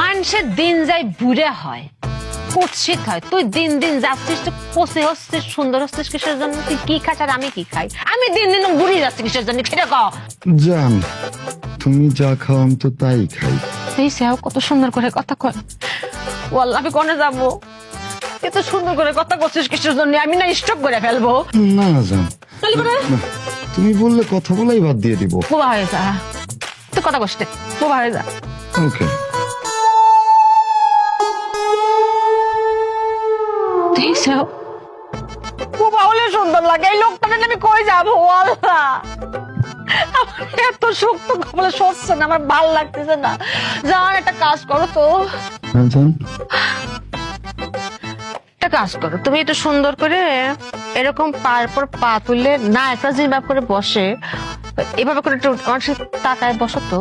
মানুষের দিন যাই বুড়ে হয়, কুৎসিত হয়। তুই দিন দিন যাচ্ছিস, তো পচে হচ্ছিস, সুন্দর হচ্ছিস কিসের জন্য? তুই কি খাস আর আমি কি খাই? আমি দিন দিন বুড়ি যাচ্ছি কিসের জন্য সেটা কও। জান, তুমি যা খাও আমি তো তাই খাই। এই সেও কত সুন্দর করে কথা কয়। ও আল্লাহ, আমি কোনে যাবো? এত সুন্দর করে কথা করছিস কিসের জন্য? আমি না স্টপ করে ফেলবো। না জান, তাহলে করে না, তুমি বললে কথা বলাই বাদ দিয়ে দিব। বোবা হয়ে যা, তুই কথা কষ্ট বোবা হয়ে যা। ওকে। দেখছেও বোবা হলে সুন্দর লাগে। এই লোকটাকে আমি কই যাবো? ও আল্লাহ, আমার এত শক্ত কপালে সচ্ছে না, আমার ভাল লাগতেছে না। জান, একটা কাজ করো তো। হ্যাঁ জান। একটা কাজ করো, তুমি একটু সুন্দর করে এরকম পায়ের পর পা তুললে না, একটা যেভাবে করে বসে এভাবে করে একটু আমার সাথে তাকায় বসো তো।